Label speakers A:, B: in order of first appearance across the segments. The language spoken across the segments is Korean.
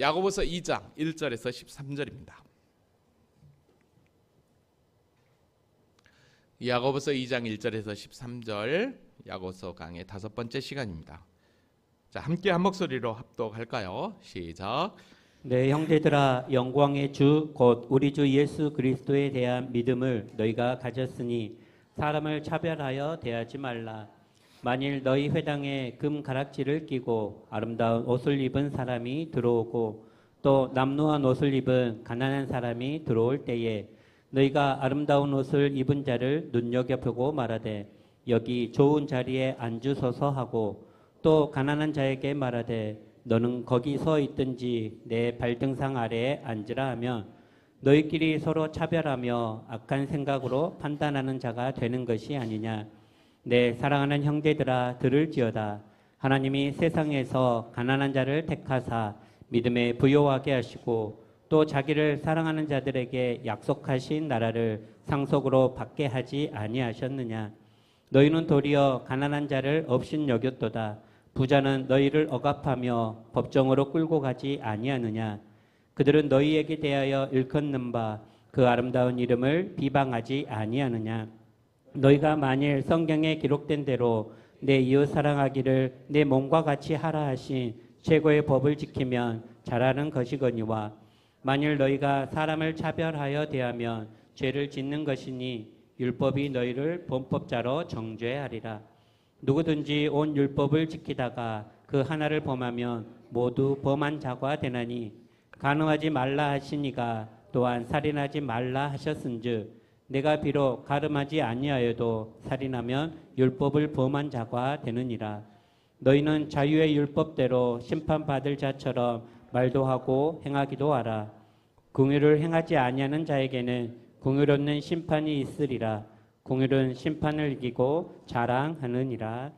A: 야고보서 2장 1절에서 13절입니다. 야고보서 2장 1절에서 13절 야고보서 강의 5번째 시간입니다. 자, 함께 한 목소리로 합독할까요? 시작.
B: 내 형제들아, 영광의 주 곧 우리 주 예수 그리스도에 대한 믿음을 너희가 가졌으니 사람을 차별하여 대하지 말라. 만일 너희 회당에 금 가락지를 끼고 아름다운 옷을 입은 사람이 들어오고 또 남루한 옷을 입은 가난한 사람이 들어올 때에 너희가 아름다운 옷을 입은 자를 눈여겨보고 말하되 여기 좋은 자리에 앉으소서 하고 또 가난한 자에게 말하되 너는 거기 서 있든지 내 발등상 아래에 앉으라 하면 너희끼리 서로 차별하며 악한 생각으로 판단하는 자가 되는 것이 아니냐. 내 사랑하는 형제들아, 들을지어다. 하나님이 세상에서 가난한 자를 택하사 믿음에 부요하게 하시고 또 자기를 사랑하는 자들에게 약속하신 나라를 상속으로 받게 하지 아니하셨느냐. 너희는 도리어 가난한 자를 업신여겼도다. 부자는 너희를 억압하며 법정으로 끌고 가지 아니하느냐. 그들은 너희에게 대하여 일컫는 바 그 아름다운 이름을 비방하지 아니하느냐. 너희가 만일 성경에 기록된 대로 내 이웃 사랑하기를 내 몸과 같이 하라 하신 최고의 법을 지키면 잘하는 것이거니와 만일 너희가 사람을 차별하여 대하면 죄를 짓는 것이니 율법이 너희를 범법자로 정죄하리라. 누구든지 온 율법을 지키다가 그 하나를 범하면 모두 범한 자가 되나니 간음하지 말라 하시니가 또한 살인하지 말라 하셨은즉 내가 비록 간음하지 아니하여도 살인하면 율법을 범한 자가 되느니라. 너희는 자유의 율법대로 심판받을 자처럼 말도 하고 행하기도 하라. 공의를 행하지 아니하는 자에게는 공의롭는 심판이 있으리라. 공의로운 심판을 이기고 자랑하느니라.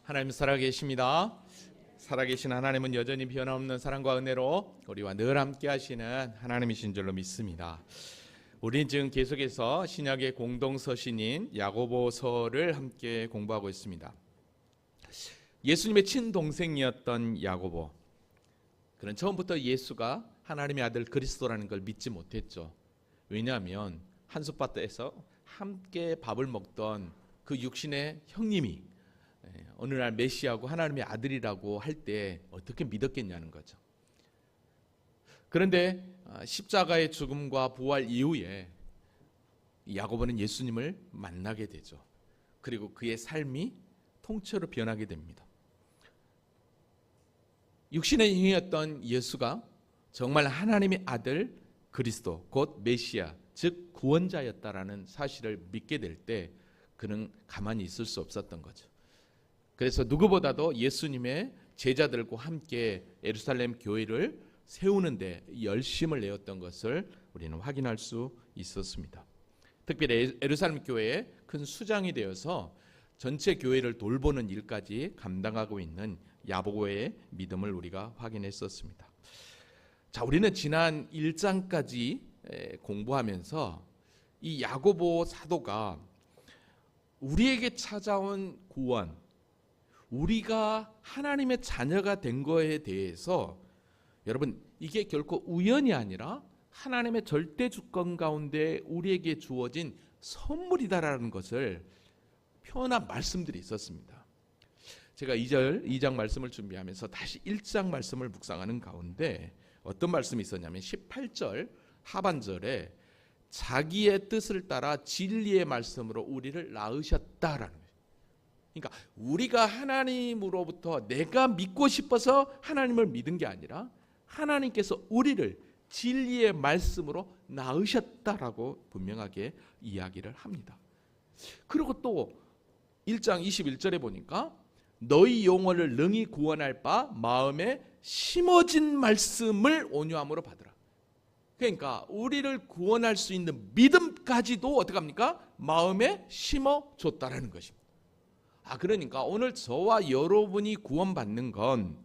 A: 하나님 살아계십니다. 살아계신 하나님은 여전히 변함없는 사랑과 은혜로 우리와 늘 함께 하시는 하나님이신 줄로 믿습니다. 우리는 지금 계속해서 신약의 공동서신인 야고보서를 함께 공부하고 있습니다. 예수님의 친동생이었던 야고보, 그는 처음부터 예수가 하나님의 아들 그리스도라는 걸 믿지 못했죠. 왜냐하면 한솥밭에서 함께 밥을 먹던 그 육신의 형님이 어느 날 메시아고 하나님의 아들이라고 할 때 어떻게 믿었겠냐는 거죠. 그런데 십자가의 죽음과 부활 이후에 야고보는 예수님을 만나게 되죠. 그리고 그의 삶이 통째로 변하게 됩니다. 육신의 영이었던 예수가 정말 하나님의 아들 그리스도 곧 메시아 즉 구원자였다라는 사실을 믿게 될 때 그는 가만히 있을 수 없었던 거죠. 그래서 누구보다도 예수님의 제자들과 함께 예루살렘 교회를 세우는데 열심을 내었던 것을 우리는 확인할 수 있었습니다. 특별히 예루살렘 교회의 큰 수장이 되어서 전체 교회를 돌보는 일까지 감당하고 있는 야고보의 믿음을 우리가 확인했었습니다. 자, 우리는 지난 1장까지 공부하면서 이 야고보 사도가 우리에게 찾아온 구원, 우리가 하나님의 자녀가 된 거에 대해서 여러분 이게 결코 우연이 아니라 하나님의 절대 주권 가운데 우리에게 주어진 선물이다라는 것을 표현한 말씀들이 있었습니다. 제가 2장 말씀을 준비하면서 다시 1장 말씀을 묵상하는 가운데 어떤 말씀이 있었냐면 18절 하반절에 자기의 뜻을 따라 진리의 말씀으로 우리를 낳으셨다라는 거예요. 그러니까 우리가 하나님으로부터 내가 믿고 싶어서 하나님을 믿은 게 아니라 하나님께서 우리를 진리의 말씀으로 낳으셨다라고 분명하게 이야기를 합니다. 그리고 또 1장 21절에 보니까 너희 영혼을 능히 구원할 바 마음에 심어진 말씀을 온유함으로 받으라. 그러니까 우리를 구원할 수 있는 믿음까지도 어떻게 합니까? 마음에 심어줬다라는 것입니다. 그러니까 오늘 저와 여러분이 구원받는 건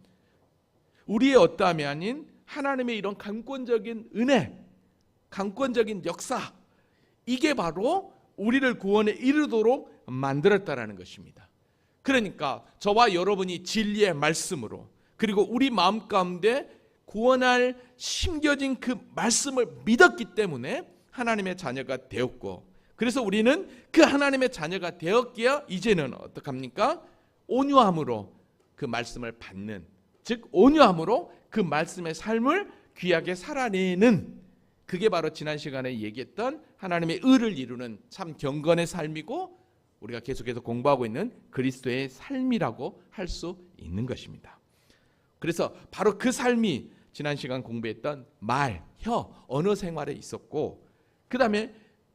A: 우리의 어떠함이 아닌 하나님의 이런 강권적인 은혜, 강권적인 역사, 이게 바로 우리를 구원에 이르도록 만들었다라는 것입니다. 그러니까 저와 여러분이 진리의 말씀으로 그리고 우리 마음 가운데 구원할 심겨진 그 말씀을 믿었기 때문에 하나님의 자녀가 되었고, 그래서 우리는 그 하나님의 자녀가 되었기에 이제는 어떡합니까? 온유함으로 그 말씀을 받는, 즉 온유함으로 그 말씀의 삶을 귀하게 살아내는, 그게 바로 지난 시간에 얘기했던 하나님의 의를 이루는 참 경건의 삶이고, 우리가 계속해서 공부하고 있는 그리스도의 삶이라고 할 수 있는 것입니다. 그래서 바로 그 삶이 지난 시간 공부했던 말, 혀, 언어 생활에 있었고, 그 다음에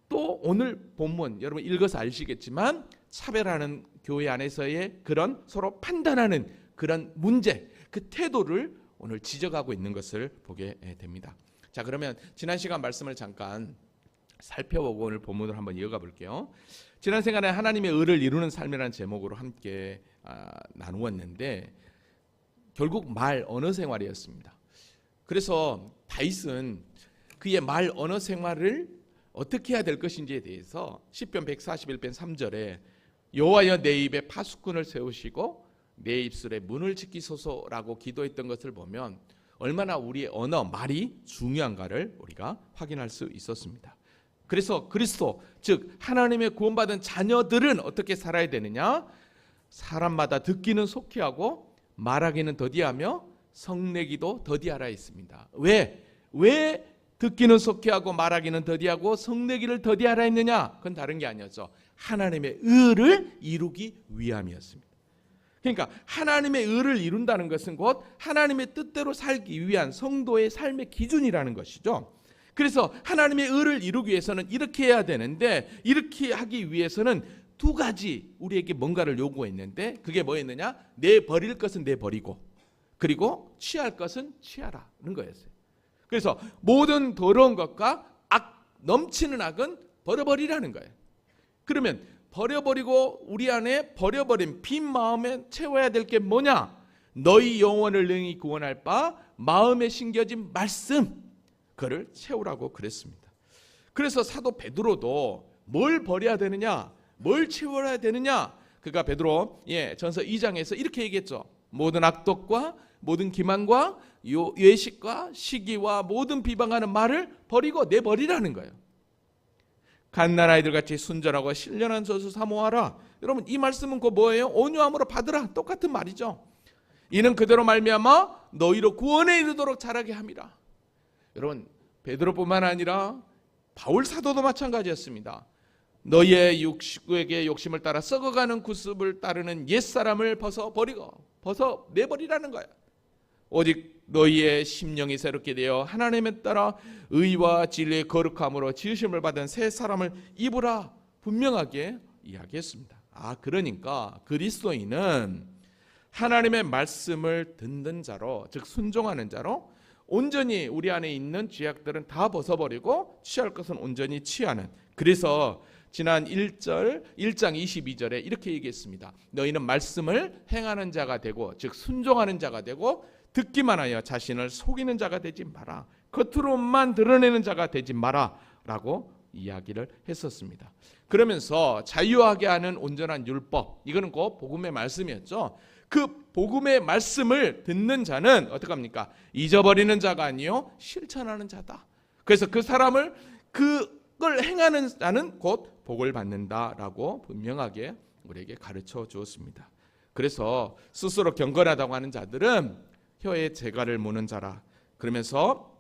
A: 또 오늘 본문 여러분 읽어서 아시겠지만 차별하는 교회 안에서의 그런 서로 판단하는 그런 문제, 그 태도를 오늘 지적하고 있는 것을 보게 됩니다. 자, 그러면 지난 시간 말씀을 잠깐 살펴보고 오늘 본문을 한번 이어가 볼게요. 지난 시간에 하나님의 의를 이루는 삶이라는 제목으로 함께 나누었는데 결국 말, 언어 생활이었습니다. 그래서 다윗은 그의 말, 언어 생활을 어떻게 해야 될 것인지에 대해서 시편 141편 3절에 여호와여 내 입에 파수꾼을 세우시고 내 입술에 문을 지키소서라고 기도했던 것을 보면 얼마나 우리의 언어, 말이 중요한가를 우리가 확인할 수 있었습니다. 그래서 그리스도, 즉 하나님의 구원받은 자녀들은 어떻게 살아야 되느냐? 사람마다 듣기는 속히 하고 말하기는 더디하며 성내기도 더디하라 했습니다. 왜 듣기는 속히 하고 말하기는 더디하고 성내기를 더디하라 했느냐? 그건 다른 게 아니었죠. 하나님의 의를 이루기 위함이었습니다. 그러니까 하나님의 의를 이룬다는 것은 곧 하나님의 뜻대로 살기 위한 성도의 삶의 기준이라는 것이죠. 그래서 하나님의 의를 이루기 위해서는 이렇게 해야 되는데, 이렇게 하기 위해서는 두 가지 우리에게 뭔가를 요구했는데, 그게 뭐였느냐? 내 버릴 것은 내 버리고, 그리고 취할 것은 취하라는 거였어요. 그래서 모든 더러운 것과 넘치는 악은 버려버리라는 거예요. 그러면 버려버리고 우리 안에 버려버린 빈 마음에 채워야 될 게 뭐냐? 너희 영혼을 능히 구원할 바 마음에 심겨진 말씀, 그를 채우라고 그랬습니다. 그래서 사도 베드로도 뭘 버려야 되느냐, 뭘 채워야 되느냐, 그가 베드로 전서 2장에서 이렇게 얘기했죠. 모든 악독과 모든 기만과 외식과 시기와 모든 비방하는 말을 버리고 내버리라는 거예요. 갓난 아이들같이 순전하고 신령한 젖을 사모하라. 여러분 이 말씀은 그 뭐예요? 온유함으로 받으라. 똑같은 말이죠. 이는 그대로 말미암아 너희로 구원에 이르도록 자라게 함이라. 여러분 베드로뿐만 아니라 바울 사도도 마찬가지였습니다. 너희의 육식에게 욕심을 따라 썩어가는 구습을 따르는 옛사람을 벗어 내버리라는 거야. 오직 너희의 심령이 새롭게 되어 하나님에 따라 의와 진리의 거룩함으로 지으심을 받은 새 사람을 입으라. 분명하게 이야기했습니다. 그러니까 그리스도인은 하나님의 말씀을 듣는 자로, 즉 순종하는 자로, 온전히 우리 안에 있는 죄악들은 다 벗어버리고 취할 것은 온전히 취하는. 그래서 지난 1장 22절에 이렇게 얘기했습니다. 너희는 말씀을 행하는 자가 되고, 즉 순종하는 자가 되고, 듣기만 하여 자신을 속이는 자가 되지 마라. 겉으로만 드러내는 자가 되지 마라 라고 이야기를 했었습니다. 그러면서 자유하게 하는 온전한 율법, 이거는 곧 복음의 말씀이었죠. 그 복음의 말씀을 듣는 자는 어떻게 합니까? 잊어버리는 자가 아니요 실천하는 자다. 그래서 그 사람을 그걸 행하는 자는 곧 복을 받는다라고 분명하게 우리에게 가르쳐 주었습니다. 그래서 스스로 경건하다고 하는 자들은 혀에 재갈을 무는 자라. 그러면서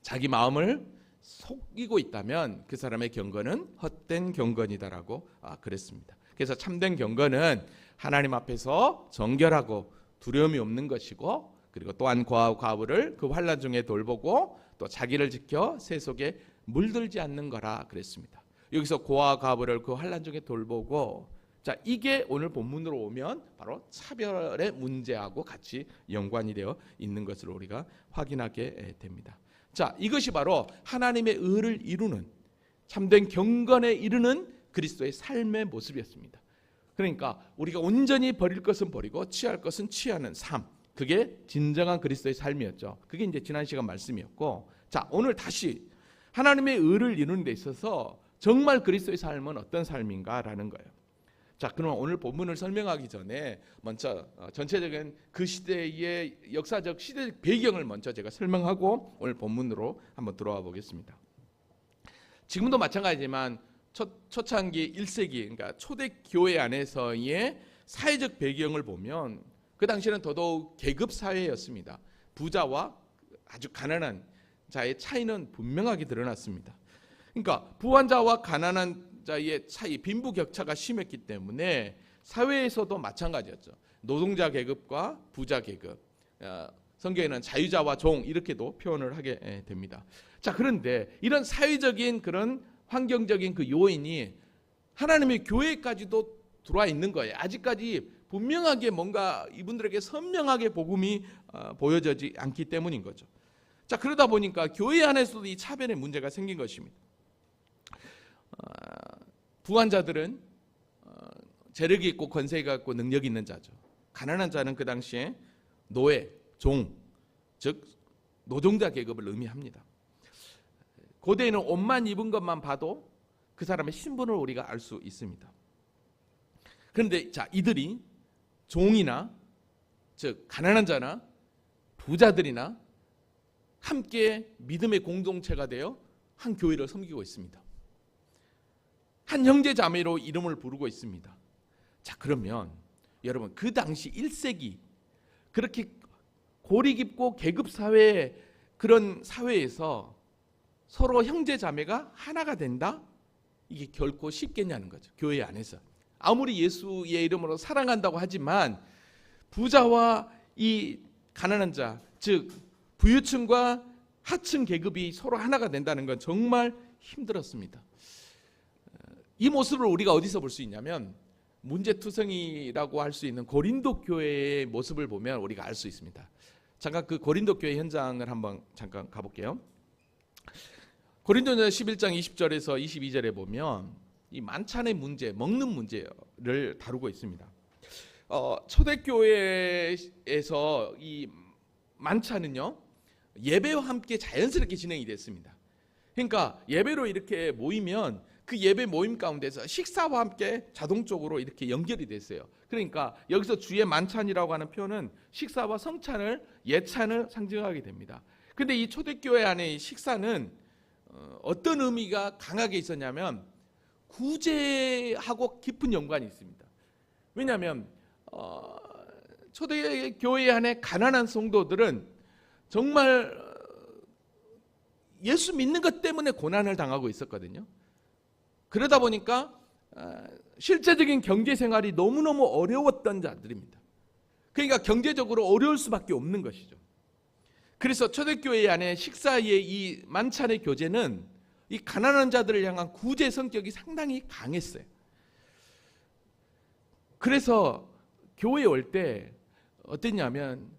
A: 자기 마음을 속이고 있다면 그 사람의 경건은 헛된 경건이다라고 그랬습니다. 그래서 참된 경건은 하나님 앞에서 정결하고 두려움이 없는 것이고, 그리고 또한 고아와 과부를 그 환난 중에 돌보고 또 자기를 지켜 새 속에 물들지 않는 거라 그랬습니다. 여기서 고아와 과부를 그 환난 중에 돌보고, 자, 이게 오늘 본문으로 오면 바로 차별의 문제하고 같이 연관이 되어 있는 것을 우리가 확인하게 됩니다. 자, 이것이 바로 하나님의 의를 이루는 참된 경건에 이르는 그리스도의 삶의 모습이었습니다. 그러니까 우리가 온전히 버릴 것은 버리고 취할 것은 취하는 삶, 그게 진정한 그리스도의 삶이었죠. 그게 이제 지난 시간 말씀이었고, 자, 오늘 다시 하나님의 의를 이루는 데 있어서 정말 그리스도의 삶은 어떤 삶인가라는 거예요. 자, 그럼 오늘 본문을 설명하기 전에 먼저 전체적인 그 시대의 역사적 시대적 배경을 먼저 제가 설명하고 오늘 본문으로 한번 들어와 보겠습니다. 지금도 마찬가지지만 초창기 1세기, 그러니까 초대교회 안에서의 사회적 배경을 보면 그 당시에는 더더욱 계급 사회였습니다. 부자와 아주 가난한 자의 차이는 분명하게 드러났습니다. 그러니까 부한자와 가난한 자의 차이, 빈부격차가 심했기 때문에 사회에서도 마찬가지였죠. 노동자 계급과 부자 계급, 성경에는 자유자와 종 이렇게도 표현을 하게 됩니다. 자, 그런데 이런 사회적인 그런 환경적인 그 요인이 하나님의 교회까지도 들어와 있는 거예요. 아직까지 분명하게 뭔가 이분들에게 선명하게 복음이 보여지지 않기 때문인 거죠. 자, 그러다 보니까 교회 안에서도 이 차별의 문제가 생긴 것입니다. 부한 자들은 재력이 있고 권세가 있고 능력이 있는 자죠. 가난한 자는 그 당시에 노예, 종, 즉 노동자 계급을 의미합니다. 고대에는 옷만 입은 것만 봐도 그 사람의 신분을 우리가 알 수 있습니다. 그런데 자, 이들이 종이나 즉 가난한 자나 부자들이나 함께 믿음의 공동체가 되어 한 교회를 섬기고 있습니다. 한 형제 자매로 이름을 부르고 있습니다. 자, 그러면 여러분 그 당시 1세기 그렇게 고리 깊고 계급 사회 그런 사회에서 서로 형제 자매가 하나가 된다? 이게 결코 쉽겠냐는 거죠. 교회 안에서. 아무리 예수의 이름으로 사랑한다고 하지만 부자와 이 가난한 자, 즉 부유층과 하층 계급이 서로 하나가 된다는 건 정말 힘들었습니다. 이 모습을 우리가 어디서 볼 수 있냐면 문제투성이라고 할 수 있는 고린도 교회의 모습을 보면 우리가 알 수 있습니다. 잠깐 그 고린도 교회 현장을 한번 잠깐 가볼게요. 고린도전서 11장 20절에서 22절에 보면 이 만찬의 문제, 먹는 문제를 다루고 있습니다. 초대교회에서 이 만찬은요 예배와 함께 자연스럽게 진행이 됐습니다. 그러니까 예배로 이렇게 모이면 그 예배 모임 가운데서 식사와 함께 자동적으로 이렇게 연결이 됐어요. 그러니까 여기서 주의 만찬이라고 하는 표현은 식사와 성찬을 예찬을 상징하게 됩니다. 근데 이 초대교회 안에 식사는 어떤 의미가 강하게 있었냐면 구제하고 깊은 연관이 있습니다. 왜냐하면 초대교회 안에 가난한 성도들은 정말 예수 믿는 것 때문에 고난을 당하고 있었거든요. 그러다 보니까 실제적인 경제 생활이 너무너무 어려웠던 자들입니다. 그러니까 경제적으로 어려울 수밖에 없는 것이죠. 그래서 초대교회 안에 식사의 이 만찬의 교제는 이 가난한 자들을 향한 구제 성격이 상당히 강했어요. 그래서 교회에 올 때 어땠냐면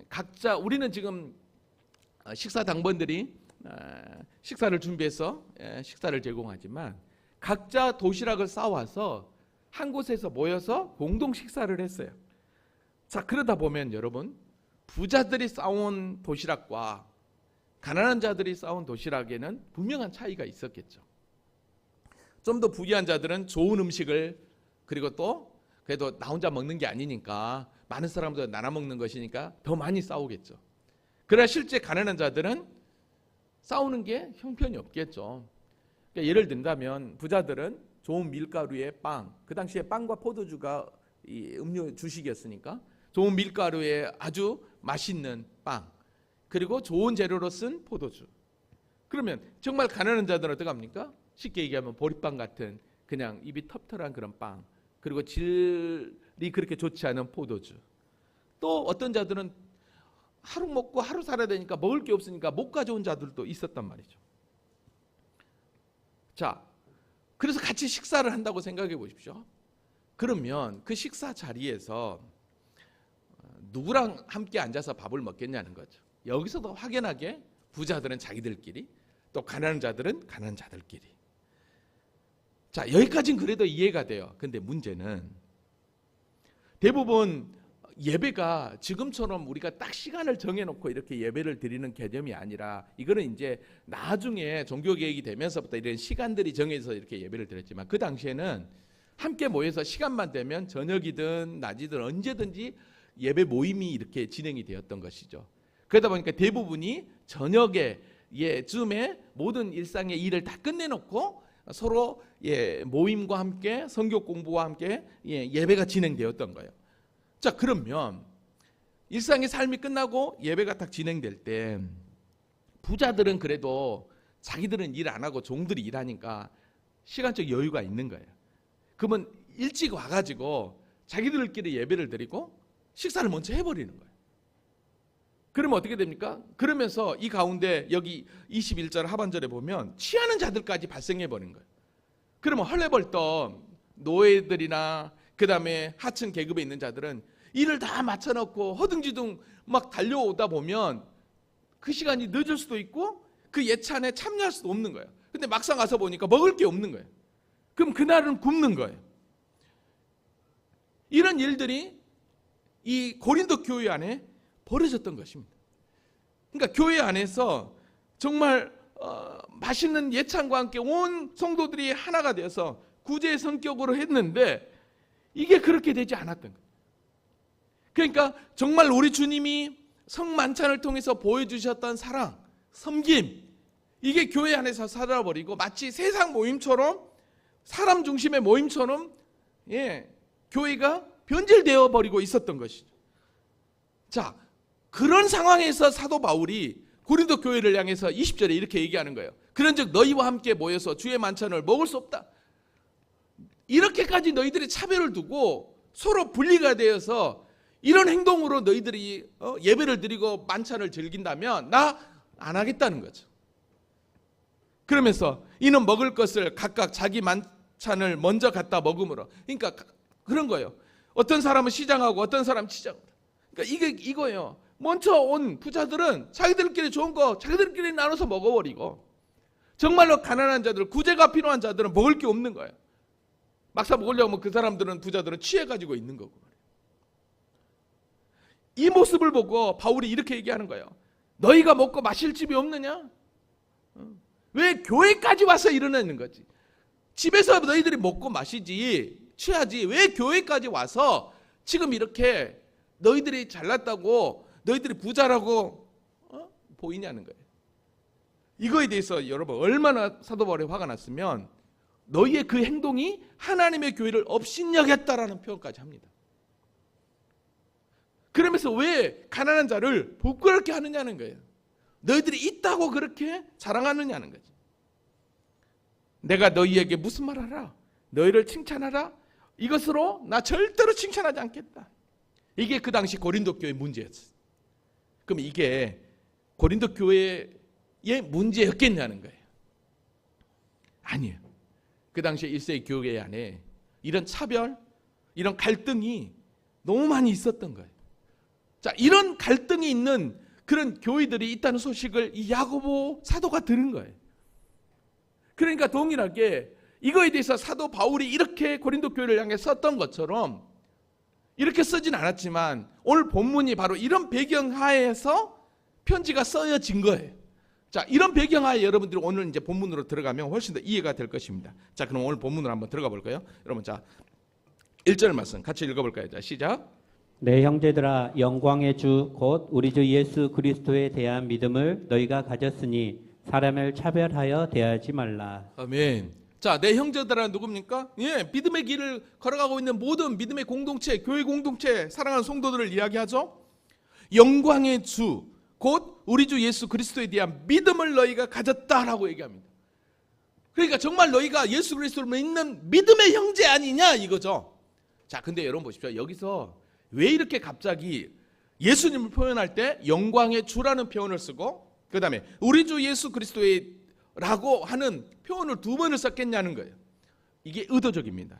A: 각자 우리는 지금 식사 당번들이 식사를 준비해서 식사를 제공하지만 각자 도시락을 싸와서 한 곳에서 모여서 공동 식사를 했어요. 자, 그러다 보면 여러분 부자들이 싸온 도시락과 가난한 자들이 싸온 도시락에는 분명한 차이가 있었겠죠. 좀 더 부유한 자들은 좋은 음식을 그리고 또 그래도 나 혼자 먹는 게 아니니까 많은 사람들 나눠 먹는 것이니까 더 많이 싸우겠죠. 그러나 실제 가난한 자들은 싸우는 게 형편이 없겠죠. 그러니까 예를 든다면 부자들은 좋은 밀가루에 빵, 그 당시에 빵과 포도주가 이 음료 주식이었으니까 좋은 밀가루에 아주 맛있는 빵, 그리고 좋은 재료로 쓴 포도주. 그러면 정말 가난한 자들은 어떻게 합니까? 쉽게 얘기하면 보리빵 같은 그냥 입이 텁텁한 그런 빵, 그리고 질이 그렇게 좋지 않은 포도주. 또 어떤 자들은 하루 먹고 하루 살아야 되니까 먹을 게 없으니까 못 가져온 자들도 있었단 말이죠. 자, 그래서 같이 식사를 한다고 생각해 보십시오. 그러면 그 식사 자리에서 누구랑 함께 앉아서 밥을 먹겠냐는 거죠. 여기서도 확연하게 부자들은 자기들끼리, 또 가난한 자들은 가난한 자들끼리. 자, 여기까지는 그래도 이해가 돼요. 근데 문제는 대부분 예배가 지금처럼 우리가 딱 시간을 정해놓고 이렇게 예배를 드리는 개념이 아니라, 이거는 이제 나중에 종교개혁이 되면서부터 이런 시간들이 정해져서 이렇게 예배를 드렸지만, 그 당시에는 함께 모여서 시간만 되면 저녁이든 낮이든 언제든지 예배 모임이 이렇게 진행이 되었던 것이죠. 그러다 보니까 대부분이 저녁에 쯤에 모든 일상의 일을 다 끝내놓고 서로 모임과 함께 성경 공부와 함께 예배가 진행되었던 거예요. 자, 그러면 일상의 삶이 끝나고 예배가 딱 진행될 때 부자들은 그래도 자기들은 일 안 하고 종들이 일하니까 시간적 여유가 있는 거예요. 그러면 일찍 와가지고 자기들끼리 예배를 드리고 식사를 먼저 해버리는 거예요. 그러면 어떻게 됩니까? 그러면서 이 가운데 여기 21절 하반절에 보면 취하는 자들까지 발생해버린 거예요. 그러면 헐레벌떡 노예들이나 그 다음에 하층 계급에 있는 자들은 일을 다 맞춰놓고 허둥지둥 막 달려오다 보면 그 시간이 늦을 수도 있고 그 예찬에 참여할 수도 없는 거예요. 근데 막상 가서 보니까 먹을 게 없는 거예요. 그럼 그날은 굶는 거예요. 이런 일들이 이 고린도 교회 안에 벌어졌던 것입니다. 그러니까 교회 안에서 정말 맛있는 예찬과 함께 온 성도들이 하나가 되어서 구제의 성격으로 했는데 이게 그렇게 되지 않았던 거예요. 그러니까 정말 우리 주님이 성만찬을 통해서 보여주셨던 사랑, 섬김, 이게 교회 안에서 사라버리고 마치 세상 모임처럼 사람 중심의 모임처럼 교회가 변질되어 버리고 있었던 것이죠. 자, 그런 상황에서 사도 바울이 고린도 교회를 향해서 20절에 이렇게 얘기하는 거예요. 그런즉 너희와 함께 모여서 주의 만찬을 먹을 수 없다. 이렇게까지 너희들이 차별을 두고 서로 분리가 되어서 이런 행동으로 너희들이 예배를 드리고 만찬을 즐긴다면 나 안 하겠다는 거죠. 그러면서 이는 먹을 것을 각각 자기 만찬을 먼저 갖다 먹음으로. 그러니까 그런 거예요. 어떤 사람은 시장하고 어떤 사람은 치장하고. 그러니까 이거예요. 먼저 온 부자들은 자기들끼리 좋은 거 자기들끼리 나눠서 먹어버리고 정말로 가난한 자들, 구제가 필요한 자들은 먹을 게 없는 거예요. 막상 먹으려고 하면 그 사람들은 부자들은 취해가지고 있는 거고. 이 모습을 보고 바울이 이렇게 얘기하는 거예요. 너희가 먹고 마실 집이 없느냐? 왜 교회까지 와서 이러는 거지? 집에서 너희들이 먹고 마시지 취하지 왜 교회까지 와서 지금 이렇게 너희들이 잘났다고 너희들이 부자라고 보이냐는 거예요. 이거에 대해서 여러분 얼마나 사도 바울이 화가 났으면 너희의 그 행동이 하나님의 교회를 업신여겼다라는 표현까지 합니다. 그러면서 왜 가난한 자를 부끄럽게 하느냐는 거예요. 너희들이 있다고 그렇게 자랑하느냐는 거죠. 내가 너희에게 무슨 말하라? 너희를 칭찬하라? 이것으로 나 절대로 칭찬하지 않겠다. 이게 그 당시 고린도 교회의 문제였어요. 그럼 이게 고린도 교회의 문제였겠냐는 거예요. 아니에요. 그 당시에 1세기 교회 안에 이런 차별, 이런 갈등이 너무 많이 있었던 거예요. 자, 이런 갈등이 있는 그런 교회들이 있다는 소식을 이 야고보 사도가 들은 거예요. 그러니까 동일하게 이거에 대해서 사도 바울이 이렇게 고린도 교회를 향해 썼던 것처럼 이렇게 쓰진 않았지만 오늘 본문이 바로 이런 배경하에서 편지가 써여진 거예요. 자, 이런 배경하에 여러분들이 오늘 이제 본문으로 들어가면 훨씬 더 이해가 될 것입니다. 자, 그럼 오늘 본문으로 한번 들어가 볼까요? 여러분, 자, 1절 말씀 같이 읽어볼까요? 자, 시작.
B: 내 형제들아 영광의 주 곧 우리 주 예수 그리스도에 대한 믿음을 너희가 가졌으니 사람을 차별하여 대하지 말라.
A: 아멘. 자, 내 형제들은 누굽니까? 믿음의 길을 걸어가고 있는 모든 믿음의 공동체, 교회 공동체, 사랑하는 성도들을 이야기하죠. 영광의 주 곧 우리 주 예수 그리스도에 대한 믿음을 너희가 가졌다라고 얘기합니다. 그러니까 정말 너희가 예수 그리스도를 믿는 믿음의 형제 아니냐 이거죠. 자, 근데 여러분 보십시오. 여기서 왜 이렇게 갑자기 예수님을 표현할 때 영광의 주라는 표현을 쓰고 그 다음에 우리 주 예수 그리스도라고 하는 표현을 두 번을 썼겠냐는 거예요. 이게 의도적입니다.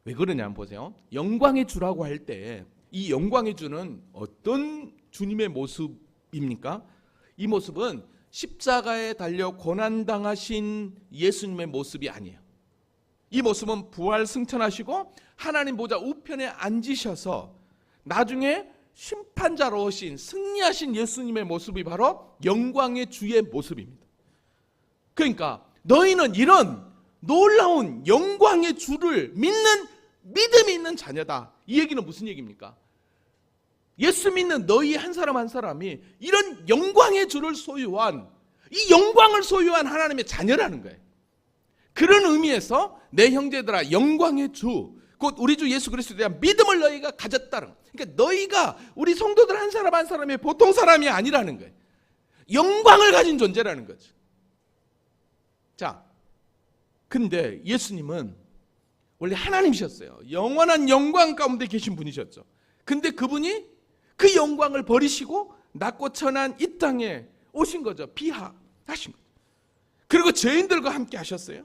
A: 왜 그러냐 한번 보세요. 영광의 주라고 할 때 이 영광의 주는 어떤 주님의 모습입니까? 이 모습은 십자가에 달려 고난당하신 예수님의 모습이 아니에요. 이 모습은 부활 승천하시고 하나님 보좌 우편에 앉으셔서 나중에 심판자로 오신 승리하신 예수님의 모습이 바로 영광의 주의 모습입니다. 그러니까 너희는 이런 놀라운 영광의 주를 믿는 믿음이 있는 자녀다. 이 얘기는 무슨 얘기입니까? 예수 믿는 너희 한 사람 한 사람이 이런 영광의 주를 소유한, 이 영광을 소유한 하나님의 자녀라는 거예요. 그런 의미에서 내 형제들아, 영광의 주 곧 우리 주 예수 그리스도에 대한 믿음을 너희가 가졌다는, 그러니까 너희가 우리 성도들 한 사람 한 사람이 보통 사람이 아니라는 거예요. 영광을 가진 존재라는 거죠. 자, 근데 예수님은 원래 하나님이셨어요. 영원한 영광 가운데 계신 분이셨죠. 근데 그분이 그 영광을 버리시고 낮고 천한 이 땅에 오신 거죠. 비하하신 거죠. 그리고 죄인들과 함께 하셨어요.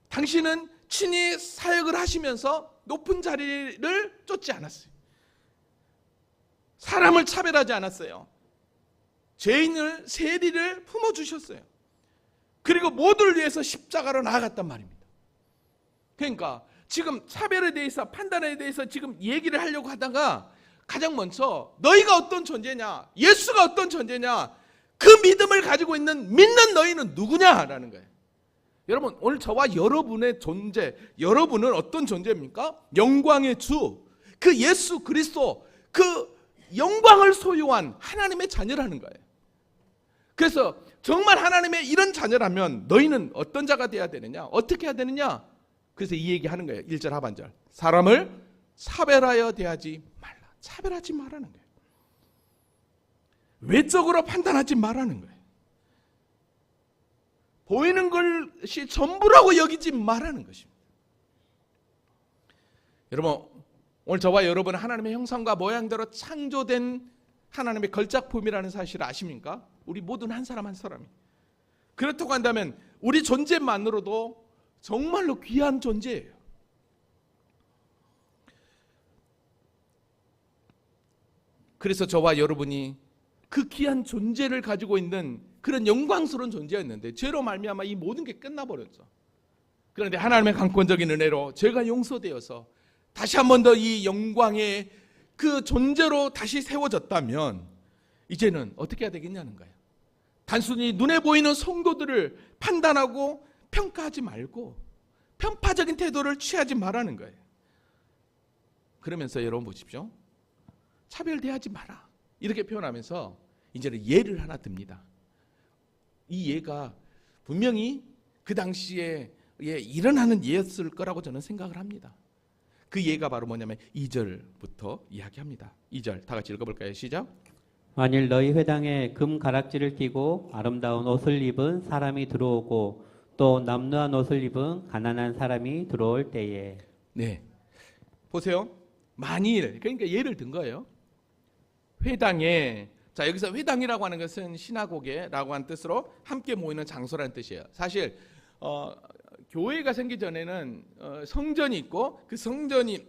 A: 당신은 친히 사역을 하시면서 높은 자리를 쫓지 않았어요. 사람을 차별하지 않았어요. 죄인을, 세리를 품어주셨어요. 그리고 모두를 위해서 십자가로 나아갔단 말입니다. 그러니까 지금 차별에 대해서, 판단에 대해서 지금 얘기를 하려고 하다가 가장 먼저 너희가 어떤 존재냐, 예수가 어떤 존재냐, 그 믿음을 가지고 있는 믿는 너희는 누구냐라는 거예요. 여러분, 오늘 저와 여러분의 존재, 여러분은 어떤 존재입니까? 영광의 주, 그 예수 그리스도, 그 영광을 소유한 하나님의 자녀라는 거예요. 그래서 정말 하나님의 이런 자녀라면 너희는 어떤 자가 돼야 되느냐, 어떻게 해야 되느냐. 그래서 이 얘기하는 거예요. 1절 하반절, 사람을 차별하여 대하지 말라. 차별하지 말라는 거예요. 외적으로 판단하지 말라는 거예요. 보이는 것이 전부라고 여기지 말라는 것입니다. 여러분, 오늘 저와 여러분은 하나님의 형상과 모양대로 창조된 하나님의 걸작품이라는 사실을 아십니까? 우리 모든 한 사람 한 사람이. 그렇다고 한다면 우리 존재만으로도 정말로 귀한 존재예요. 그래서 저와 여러분이 그 귀한 존재를 가지고 있는 그런 영광스러운 존재였는데 죄로 말미암아 이 모든 게 끝나버렸죠. 그런데 하나님의 강권적인 은혜로 죄가 용서되어서 다시 한 번 더 이 영광의 그 존재로 다시 세워졌다면 이제는 어떻게 해야 되겠냐는 거예요. 단순히 눈에 보이는 성도들을 판단하고 평가하지 말고 편파적인 태도를 취하지 말라는 거예요. 그러면서 여러분 보십시오. 차별대하지 마라. 이렇게 표현하면서 이제는 예를 하나 듭니다. 이 예가 분명히 그 당시에 일어나는 예였을 거라고 저는 생각을 합니다. 그 예가 바로 뭐냐면 2절부터 이야기합니다. 2절 다 같이 읽어볼까요? 시작.
B: 만일 너희 회당에 금 가락지를 띠고 아름다운 옷을 입은 사람이 들어오고 또 남루한 옷을 입은 가난한 사람이 들어올 때에.
A: 네, 보세요. 만일, 그러니까 예를 든 거예요. 회당에, 자 여기서 회당이라고 하는 것은 시나고게라고 하는 뜻으로 함께 모이는 장소라는 뜻이에요. 사실 교회가 생기기 전에는 성전이 있고 그 성전이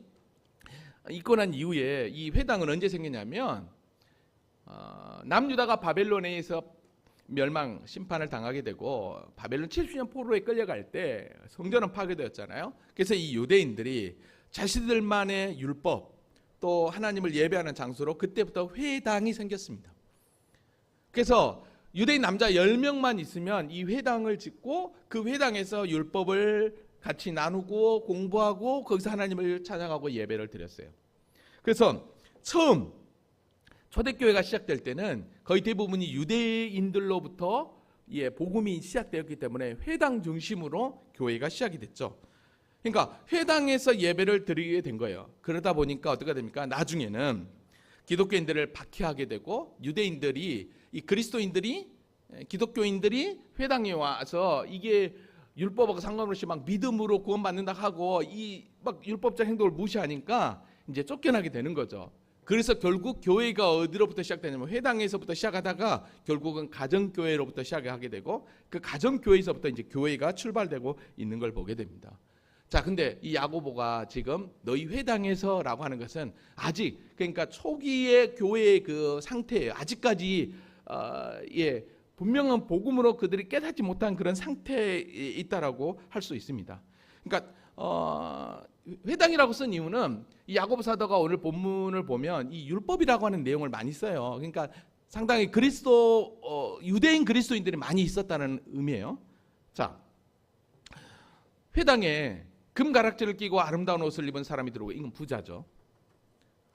A: 있고 난 이후에 이 회당은 언제 생기냐면 남유다가 바벨론에 의해서 멸망 심판을 당하게 되고 바벨론 70년 포로에 끌려갈 때 성전은 파괴되었잖아요. 그래서 이 유대인들이 자신들만의 율법 또 하나님을 예배하는 장소로 그때부터 회당이 생겼습니다. 그래서 유대인 남자 10명만 있으면 이 회당을 짓고 그 회당에서 율법을 같이 나누고 공부하고 거기서 하나님을 찬양하고 예배를 드렸어요. 그래서 처음 초대교회가 시작될 때는 거의 대부분이 유대인들로부터 복음이 시작되었기 때문에 회당 중심으로 교회가 시작이 됐죠. 그러니까 회당에서 예배를 드리게 된 거예요. 그러다 보니까 어떻게 됩니까? 나중에는 기독교인들을 박해하게 되고 유대인들이 이 그리스도인들이 기독교인들이 회당에 와서 이게 율법하고 상관없이 막 믿음으로 구원받는다 하고 이 막 율법적 행동을 무시하니까 이제 쫓겨나게 되는 거죠. 그래서 결국 교회가 어디로부터 시작되냐면 회당에서부터 시작하다가 결국은 가정교회로부터 시작하게 되고 그 가정교회에서부터 이제 교회가 출발되고 있는 걸 보게 됩니다. 자, 근데 이 야고보가 지금 너희 회당에서라고 하는 것은 아직 그러니까 초기의 교회의 그 상태예요. 아직까지 분명한 복음으로 그들이 깨닫지 못한 그런 상태에 있다라고 할 수 있습니다. 그러니까 회당이라고 쓴 이유는 이 야고보 사도가 오늘 본문을 보면 이 율법이라고 하는 내용을 많이 써요. 그러니까 상당히 유대인 그리스도인들이 많이 있었다는 의미예요. 자, 회당에 금가락지를 끼고 아름다운 옷을 입은 사람이 들어오고 이건 부자죠.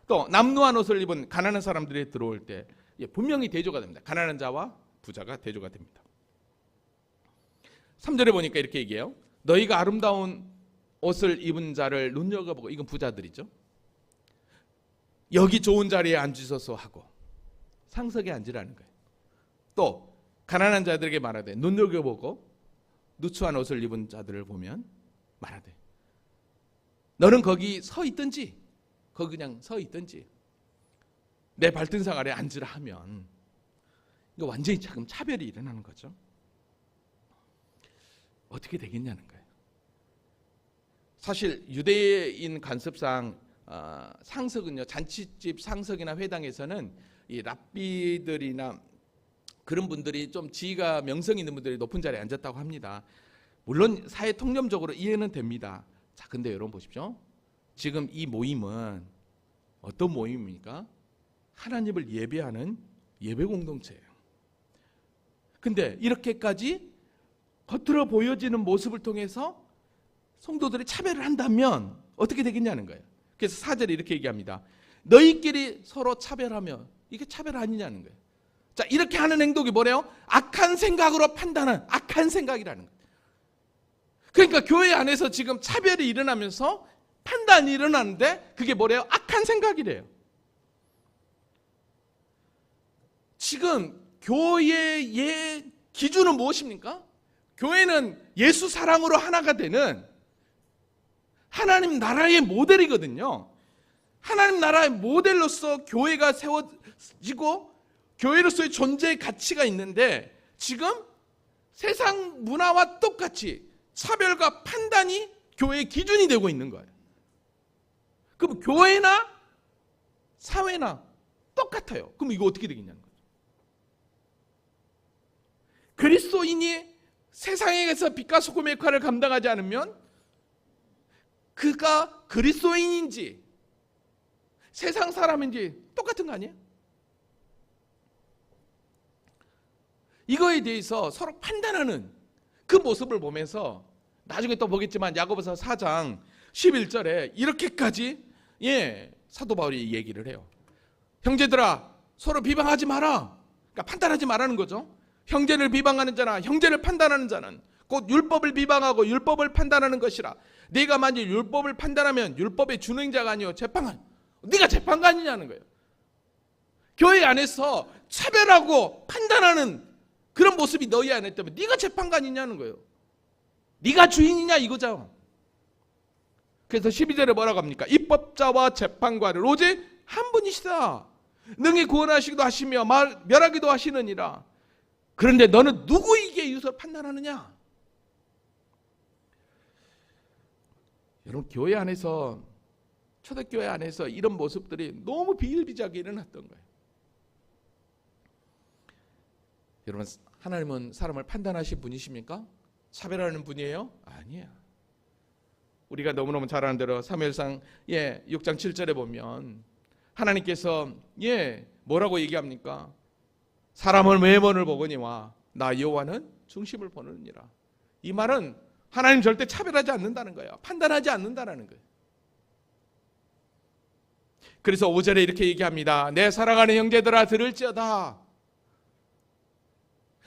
A: 또 남루한 옷을 입은 가난한 사람들이 들어올 때 분명히 대조가 됩니다. 가난한 자와 부자가 대조가 됩니다. 3절에 보니까 이렇게 얘기해요. 너희가 아름다운 옷을 입은 자를 눈여겨보고, 이건 부자들이죠. 여기 좋은 자리에 앉으소서 하고 상석에 앉으라는 거예요. 또 가난한 자들에게 말하되 눈여겨보고 누추한 옷을 입은 자들을 보면 말하되 너는 거기 서 있든지 거기 그냥 서 있든지 내 발등상 아래 앉으라 하면 이거 완전히 지금 차별이 일어나는 거죠. 어떻게 되겠냐는 거예요. 사실 유대인 관습상 상석은요, 잔치집 상석이나 회당에서는 이 랍비들이나 그런 분들이 좀 지위가 명성 있는 분들이 높은 자리에 앉았다고 합니다. 물론 사회 통념적으로 이해는 됩니다. 자, 근데 여러분 보십시오. 지금 이 모임은 어떤 모임입니까? 하나님을 예배하는 예배 공동체예요. 근데 이렇게까지 겉으로 보여지는 모습을 통해서 성도들이 차별을 한다면 어떻게 되겠냐는 거예요. 그래서 4절에 이렇게 얘기합니다. 너희끼리 서로 차별하며, 이게 차별 아니냐는 거예요. 자, 이렇게 하는 행동이 뭐래요? 악한 생각으로 판단한 악한 생각이라는 거예요. 그러니까 교회 안에서 지금 차별이 일어나면서 판단이 일어나는데 그게 뭐래요? 악한 생각이래요. 지금 교회의 기준은 무엇입니까? 교회는 예수 사랑으로 하나가 되는 하나님 나라의 모델이거든요. 하나님 나라의 모델로서 교회가 세워지고 교회로서의 존재의 가치가 있는데 지금 세상 문화와 똑같이 차별과 판단이 교회의 기준이 되고 있는 거예요. 그럼 교회나 사회나 똑같아요. 그럼 이거 어떻게 되겠냐는 거죠. 그리스도인이 세상에서 빛과 소금의 역할을 감당하지 않으면 그가 그리스도인인지 세상 사람인지 똑같은 거 아니에요? 이거에 대해서 서로 판단하는 그 모습을 보면서 나중에 또 보겠지만 야고보서 4장 11절에 이렇게까지 사도 바울이 얘기를 해요. 형제들아 서로 비방하지 마라. 그러니까 판단하지 말라는 거죠. 형제를 비방하는 자나 형제를 판단하는 자는 곧 율법을 비방하고 율법을 판단하는 것이라. 네가 만일 율법을 판단하면 율법의 준행자가 아니요 재판관. 네가 재판관이냐는 거예요. 교회 안에서 차별하고 판단하는 그런 모습이 너희 안에 있다면 네가 재판관이냐는 거예요. 네가 주인이냐 이거죠. 그래서 12절에 뭐라고 합니까? 입법자와 재판관은 오직 한 분이시다. 능히 구원하시기도 하시며 멸하기도 하시느니라. 그런데 너는 누구에게 이웃을 판단하느냐? 여러분 교회 안에서 초대교회 안에서 이런 모습들이 너무 비일비재하게 일어났던 거예요. 여러분 하나님은 사람을 판단하신 분이십니까? 차별하는 분이에요? 아니에요. 우리가 너무너무 잘 아는 대로 사무엘상 6장 7절에 보면 하나님께서 뭐라고 얘기합니까? 사람을 외모를 보거니와 나 여호와는 중심을 보느니라. 이 말은 하나님 절대 차별하지 않는다는 거예요. 판단하지 않는다는 거예요. 그래서 5절에 이렇게 얘기합니다. 내 사랑하는 형제들아 들을지어다.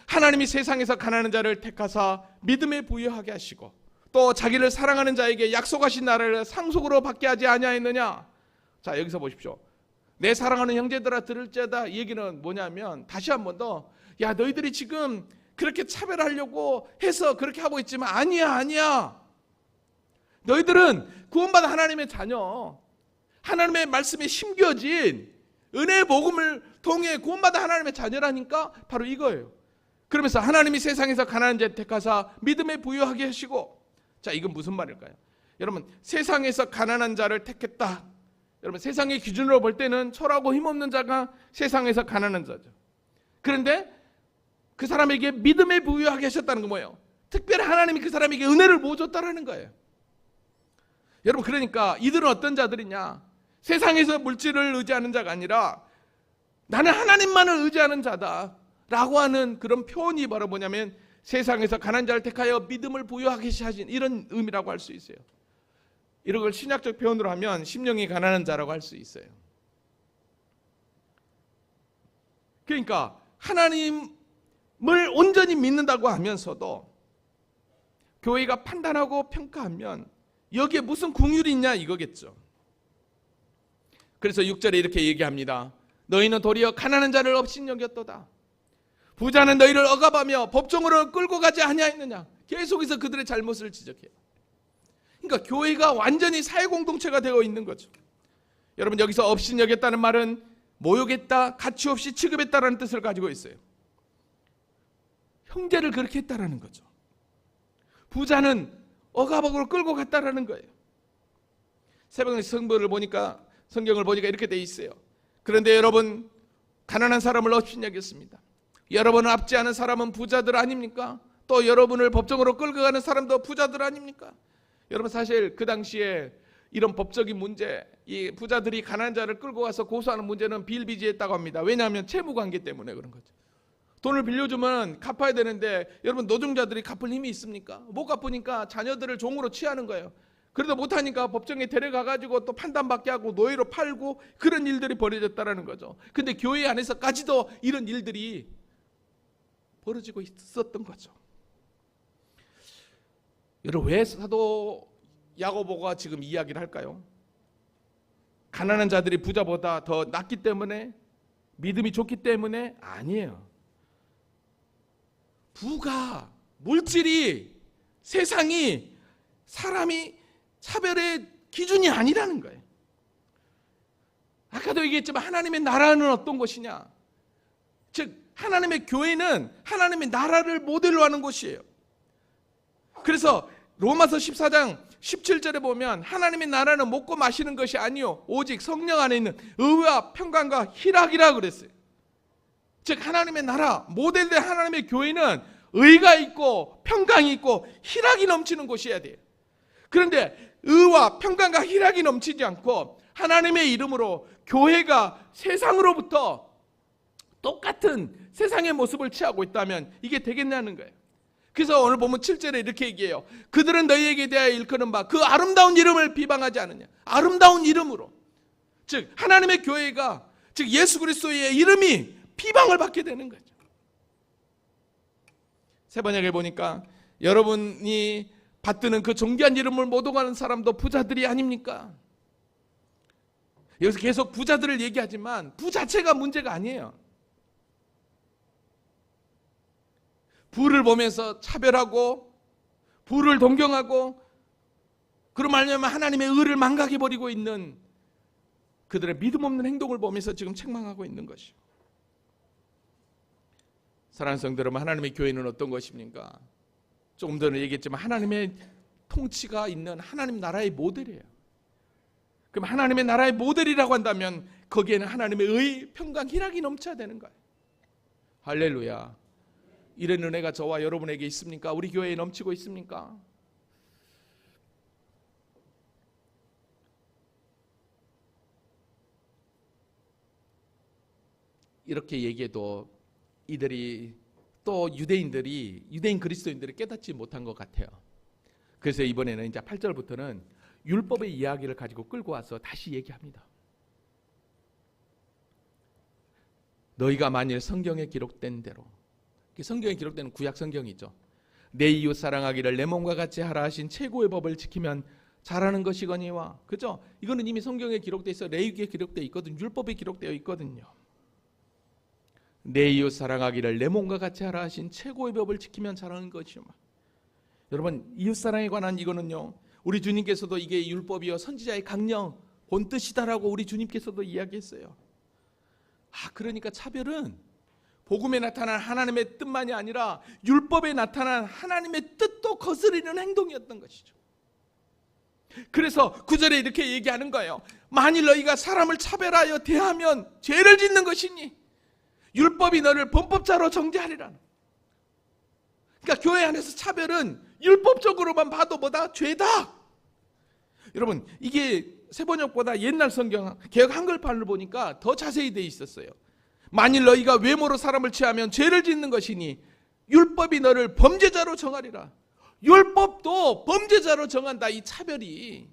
A: 하나님이 세상에서 가난한 자를 택하사 믿음에 부유하게 하시고 또 자기를 사랑하는 자에게 약속하신 나라를 상속으로 받게 하지 아니하였느냐. 자 여기서 보십시오. 내 사랑하는 형제들아 들을지어다. 이 얘기는 뭐냐면 다시 한 번 더 너희들이 지금 그렇게 차별하려고 해서 그렇게 하고 있지만 아니야. 너희들은 구원받은 하나님의 자녀, 하나님의 말씀에 심겨진 은혜의 복음을 통해 구원받은 하나님의 자녀라니까 바로 이거예요. 그러면서 하나님이 세상에서 가난한 자를 택하사 믿음에 부유하게 하시고, 자 이건 무슨 말일까요? 여러분 세상에서 가난한 자를 택했다. 여러분 세상의 기준으로 볼 때는 철하고 힘없는 자가 세상에서 가난한 자죠. 그런데 그 사람에게 믿음에 부유하게 하셨다는 건 뭐예요? 특별히 하나님이 그 사람에게 은혜를 부어줬다는 거예요. 여러분 그러니까 이들은 어떤 자들이냐? 세상에서 물질을 의지하는 자가 아니라 나는 하나님만을 의지하는 자다 라고 하는 그런 표현이 바로 뭐냐면 세상에서 가난한 자를 택하여 믿음을 부여하게 하신 이런 의미라고 할 수 있어요. 이런 걸 신약적 표현으로 하면 심령이 가난한 자라고 할 수 있어요. 그러니까 하나님을 온전히 믿는다고 하면서도 교회가 판단하고 평가하면 여기에 무슨 긍휼이 있냐 이거겠죠. 그래서 6절에 이렇게 얘기합니다. 너희는 도리어 가난한 자를 업신여겼도다. 부자는 너희를 억압하며 법정으로 끌고 가지 아니하였느냐. 계속해서 그들의 잘못을 지적해요. 그러니까 교회가 완전히 사회공동체가 되어 있는 거죠. 여러분, 여기서 업신여겼다는 말은 모욕했다, 가치 없이 취급했다라는 뜻을 가지고 있어요. 형제를 그렇게 했다라는 거죠. 부자는 억압으로 끌고 갔다라는 거예요. 새벽에 성경을 보니까 이렇게 돼 있어요. 그런데 여러분, 가난한 사람을 업신여겼습니다. 여러분을 앞지 않은 사람은 부자들 아닙니까? 또 여러분을 법정으로 끌고 가는 사람도 부자들 아닙니까? 여러분, 사실 그 당시에 이런 법적인 문제, 이 부자들이 가난한 자를 끌고 가서 고소하는 문제는 비일비재했다고 합니다. 왜냐하면 채무관계 때문에 그런 거죠. 돈을 빌려주면 갚아야 되는데 여러분, 노동자들이 갚을 힘이 있습니까? 못 갚으니까 자녀들을 종으로 취하는 거예요. 그래도 못하니까 법정에 데려가가지고 또 판단받게 하고 노예로 팔고 그런 일들이 벌어졌다는 거죠. 근데 교회 안에서까지도 이런 일들이 벌어지고 있었던 거죠. 여러분, 왜 사도 야고보가 지금 이야기를 할까요? 가난한 자들이 부자보다 더 낫기 때문에, 믿음이 좋기 때문에? 아니에요. 부가, 물질이, 세상이 사람이 차별의 기준이 아니라는 거예요. 아까도 얘기했지만 하나님의 나라는 어떤 것이냐? 즉 하나님의 교회는 하나님의 나라를 모델로 하는 곳이에요. 그래서 로마서 14장 17절에 보면 하나님의 나라는 먹고 마시는 것이 아니요 오직 성령 안에 있는 의와 평강과 희락이라 그랬어요. 즉 하나님의 나라, 모델된 하나님의 교회는 의가 있고 평강이 있고 희락이 넘치는 곳이어야 돼요. 그런데 의와 평강과 희락이 넘치지 않고 하나님의 이름으로 교회가 세상으로부터 똑같은 세상의 모습을 취하고 있다면 이게 되겠냐는 거예요. 그래서 오늘 보면 7절에 이렇게 얘기해요. 그들은 너희에게 대하여 일컫는 바 그 아름다운 이름을 비방하지 않느냐. 아름다운 이름으로, 즉 하나님의 교회가, 즉 예수 그리스도의 이름이 비방을 받게 되는 거죠. 세 번역에 보니까 여러분이 받드는 그 존귀한 이름을 모독하는 사람도 부자들이 아닙니까? 여기서 계속 부자들을 얘기하지만 부 자체가 문제가 아니에요. 부를 보면서 차별하고 부를 동경하고 그런 말하면 하나님의 의를 망각해버리고 있는 그들의 믿음 없는 행동을 보면서 지금 책망하고 있는 것이요. 사랑하는 성도 여러분, 하나님의 교회는 어떤 것입니까? 조금 전에 얘기했지만 하나님의 통치가 있는 하나님 나라의 모델이에요. 그럼 하나님의 나라의 모델이라고 한다면 거기에는 하나님의 의, 평강, 희락이 넘쳐야 되는 거예요. 할렐루야. 이런 은혜가 저와 여러분에게 있습니까? 우리 교회에 넘치고 있습니까? 이렇게 얘기해도 이들이 또 유대인 그리스도인들이 깨닫지 못한 것 같아요. 그래서 이번에는 이제 8절부터는 율법의 이야기를 가지고 끌고 와서 다시 얘기합니다. 너희가 만일 성경에 기록된 대로, 성경에 기록된 구약 성경이죠. 내 이웃 사랑하기를 내 몸과 같이 하라 하신 최고의 법을 지키면 잘하는 것이거니와, 그죠? 이거는 이미 성경에 기록되어 있어. 레위기에 기록되어 있거든. 율법에 기록되어 있거든요. 내 이웃 사랑하기를 내 몸과 같이 하라 하신 최고의 법을 지키면 잘하는 것이요. 여러분, 이웃 사랑에 관한 이거는요, 우리 주님께서도 이게 율법이요 선지자의 강령 본뜻이다라고 우리 주님께서도 이야기했어요. 그러니까 차별은 복음에 나타난 하나님의 뜻만이 아니라 율법에 나타난 하나님의 뜻도 거스르는 행동이었던 것이죠. 그래서 9절에 이렇게 얘기하는 거예요. 만일 너희가 사람을 차별하여 대하면 죄를 짓는 것이니 율법이 너를 범법자로 정죄하리라. 그러니까 교회 안에서 차별은 율법적으로만 봐도 뭐다? 죄다. 여러분, 이게 세번역보다 옛날 성경 개역 한글판을 보니까 더 자세히 되어 있었어요. 만일 너희가 외모로 사람을 취하면 죄를 짓는 것이니 율법이 너를 범죄자로 정하리라. 율법도 범죄자로 정한다. 이 차별이.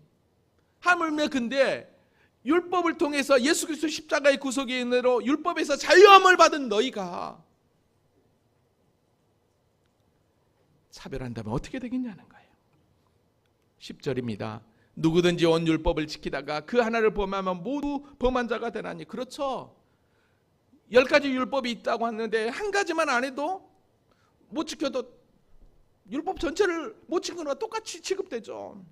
A: 하물며 근데 율법을 통해서 예수 그리스도 십자가의 구속의 은혜로 율법에서 자유함을 받은 너희가 차별한다면 어떻게 되겠냐는 거예요. 10절입니다. 누구든지 온 율법을 지키다가 그 하나를 범하면 모두 범한 자가 되나니. 그렇죠. 10가지 율법이 있다고 하는데 한 가지만 안 해도 못 지켜도 율법 전체를 못 지키는 거와 똑같이 취급되죠.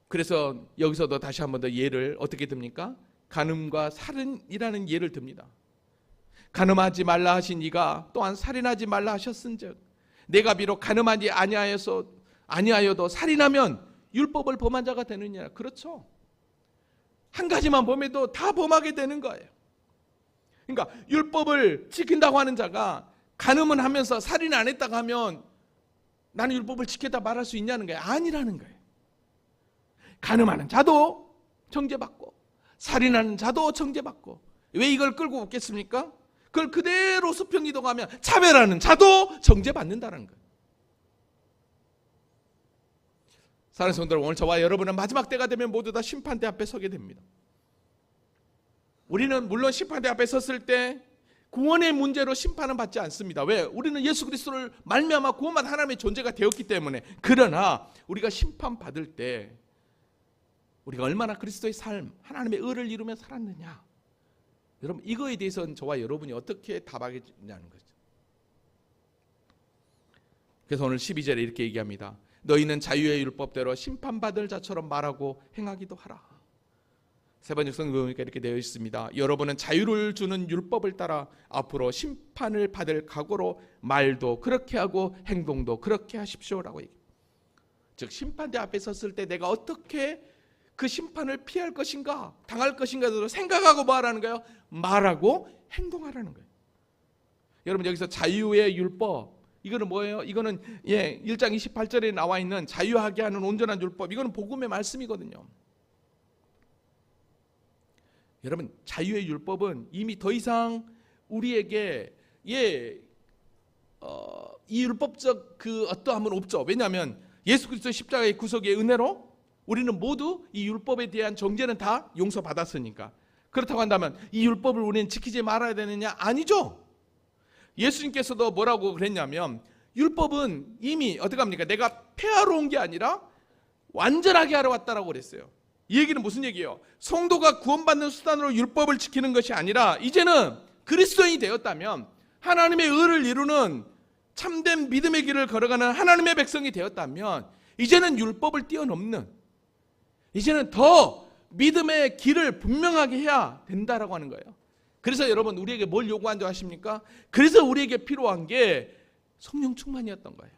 A: 그래서 여기서도 다시 한 번 더 예를 어떻게 듭니까? 간음과 살인이라는 예를 듭니다. 간음하지 말라 하신 이가 또한 살인하지 말라 하셨은즉 내가 비록 간음하지 아니하여도 살인하면 율법을 범한 자가 되느냐. 그렇죠. 한 가지만 범해도 다 범하게 되는 거예요. 그러니까 율법을 지킨다고 하는 자가 간음은 하면서 살인 안 했다고 하면 나는 율법을 지켰다 말할 수 있냐는 거예요. 아니라는 거예요. 간음하는 자도 정죄받고 살인하는 자도 정죄받고. 왜 이걸 끌고 오겠습니까? 그걸 그대로 수평이동하면 차별하는 자도 정죄받는다는 거예요. 사랑하는 성도들, 오늘 저와 여러분은 마지막 때가 되면 모두 다 심판대 앞에 서게 됩니다. 우리는 물론 심판대 앞에 섰을 때 구원의 문제로 심판은 받지 않습니다. 왜? 우리는 예수 그리스도를 말미암아 구원받은 하나님의 존재가 되었기 때문에. 그러나 우리가 심판받을 때 우리가 얼마나 그리스도의 삶, 하나님의 의를 이루며 살았느냐. 여러분, 이거에 대해서는 저와 여러분이 어떻게 답하겠냐는 거죠. 그래서 오늘 12절에 이렇게 얘기합니다. 너희는 자유의 율법대로 심판받을 자처럼 말하고 행하기도 하라. 세 번째 성경에 보니까 이렇게 되어 있습니다. 여러분은 자유를 주는 율법을 따라 앞으로 심판을 받을 각오로 말도 그렇게 하고 행동도 그렇게 하십시오라고 얘기해요. 즉 심판대 앞에 섰을 때 내가 어떻게 그 심판을 피할 것인가, 당할 것인가를 생각하고 뭐 하라는 거예요? 말하고 행동하라는 거예요. 여러분, 여기서 자유의 율법, 이거는 뭐예요? 이거는 1장 28절에 나와 있는 자유하게 하는 온전한 율법, 이거는 복음의 말씀이거든요. 여러분, 자유의 율법은 이미 더 이상 우리에게 이 율법적 그 어떠함은 없죠. 왜냐하면 예수 그리스도의 십자가의 구속의 은혜로 우리는 모두 이 율법에 대한 정죄는 다 용서받았으니까. 그렇다고 한다면 이 율법을 우리는 지키지 말아야 되느냐? 아니죠. 예수님께서도 뭐라고 그랬냐면 율법은 이미 어떻게 합니까? 내가 폐하러 온 게 아니라 완전하게 하러 왔다라고 그랬어요. 이 얘기는 무슨 얘기예요? 성도가 구원받는 수단으로 율법을 지키는 것이 아니라 이제는 그리스도인이 되었다면 하나님의 의를 이루는 참된 믿음의 길을 걸어가는 하나님의 백성이 되었다면 이제는 율법을 뛰어넘는, 이제는 더 믿음의 길을 분명하게 해야 된다라고 하는 거예요. 그래서 여러분, 우리에게 뭘 요구한다고 하십니까? 그래서 우리에게 필요한 게 성령 충만이었던 거예요.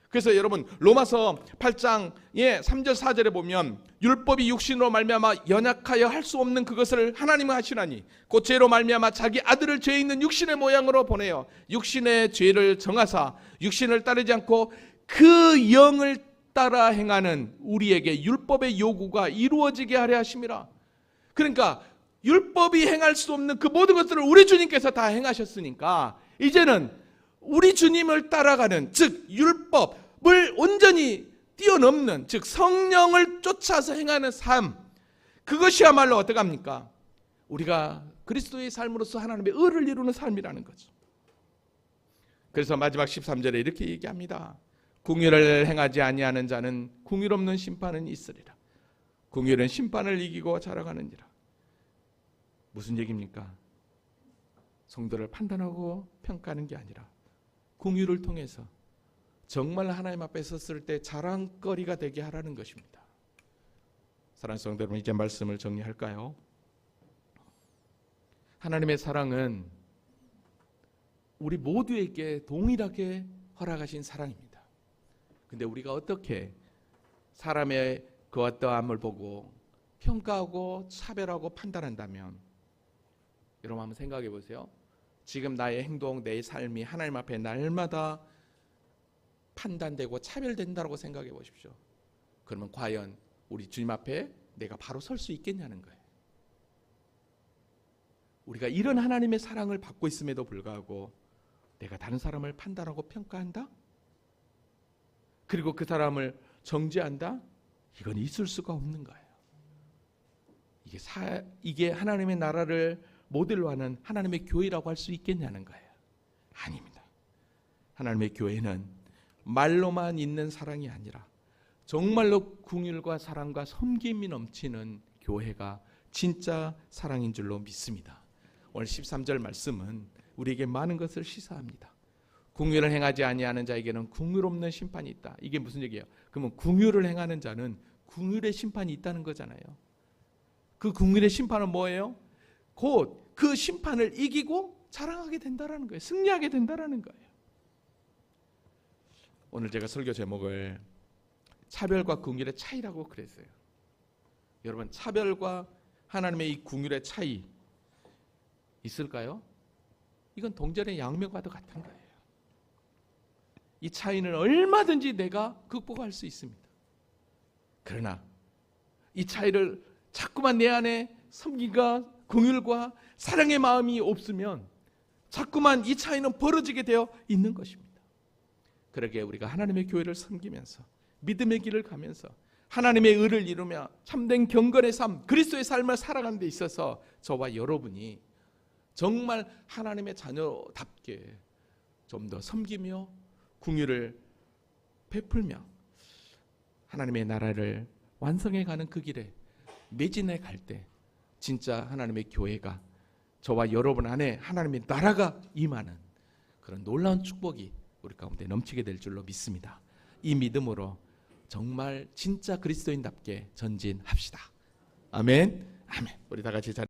A: 그래서 여러분, 로마서 8장 3절 4절에 보면 율법이 육신으로 말미암아 연약하여 할 수 없는 그것을 하나님은 하시나니 곧 죄로 말미암아 자기 아들을 죄 있는 육신의 모양으로 보내어 육신의 죄를 정하사 육신을 따르지 않고 그 영을 따라 행하는 우리에게 율법의 요구가 이루어지게 하려 하심이라. 그러니까 율법이 행할 수 없는 그 모든 것들을 우리 주님께서 다 행하셨으니까 이제는 우리 주님을 따라가는, 즉 율법을 온전히 뛰어넘는, 즉 성령을 쫓아서 행하는 삶, 그것이야말로 어떻게 합니까? 우리가 그리스도의 삶으로서 하나님의 의를 이루는 삶이라는 거죠. 그래서 마지막 13절에 이렇게 얘기합니다. 공의를 행하지 아니하는 자는 공의 없는 심판은 있으리라. 공의는 심판을 이기고 자라가느니라. 무슨 얘기입니까? 성도를 판단하고 평가하는 게 아니라 공의를 통해서 정말 하나님 앞에 섰을 때 자랑거리가 되게 하라는 것입니다. 사랑하는 성도 여러분, 이제 말씀을 정리할까요? 하나님의 사랑은 우리 모두에게 동일하게 허락하신 사랑입니다. 근데 우리가 어떻게 사람의 그 어떠함을 보고 평가하고 차별하고 판단한다면, 여러분 한번 생각해 보세요. 지금 나의 행동, 내 삶이 하나님 앞에 날마다 판단되고 차별된다고 생각해 보십시오. 그러면 과연 우리 주님 앞에 내가 바로 설 수 있겠냐는 거예요. 우리가 이런 하나님의 사랑을 받고 있음에도 불구하고 내가 다른 사람을 판단하고 평가한다? 그리고 그 사람을 정죄한다? 이건 있을 수가 없는 거예요. 이게 하나님의 나라를 모델로 하는 하나님의 교회라고 할 수 있겠냐는 거예요. 아닙니다. 하나님의 교회는 말로만 있는 사랑이 아니라 정말로 긍휼과 사랑과 섬김이 넘치는 교회가 진짜 사랑인 줄로 믿습니다. 오늘 13절 말씀은 우리에게 많은 것을 시사합니다. 긍휼을 행하지 아니하는 자에게는 긍휼 없는 심판이 있다. 이게 무슨 얘기예요? 그러면 긍휼을 행하는 자는 긍휼의 심판이 있다는 거잖아요. 그 긍휼의 심판은 뭐예요? 곧 그 심판을 이기고 자랑하게 된다라는 거예요. 승리하게 된다라는 거예요. 오늘 제가 설교 제목을 차별과 긍휼의 차이라고 그랬어요. 여러분, 차별과 하나님의 이 긍휼의 차이 있을까요? 이건 동전의 양면과도 같은 거예요. 이 차이는 얼마든지 내가 극복할 수 있습니다. 그러나 이 차이를 자꾸만 내 안에 섬김과 긍휼과 사랑의 마음이 없으면 자꾸만 이 차이는 벌어지게 되어 있는 것입니다. 그러기에 우리가 하나님의 교회를 섬기면서 믿음의 길을 가면서 하나님의 의를 이루며 참된 경건의 삶, 그리스도의 삶을 살아가는 데 있어서 저와 여러분이 정말 하나님의 자녀답게 좀 더 섬기며 긍휼을 베풀며 하나님의 나라를 완성해가는 그 길에 매진해 갈 때 진짜 하나님의 교회가 저와 여러분 안에 하나님의 나라가 임하는 그런 놀라운 축복이 우리 가운데 넘치게 될 줄로 믿습니다. 이 믿음으로 정말 진짜 그리스도인답게 전진합시다. 아멘. 아멘. 우리 다 같이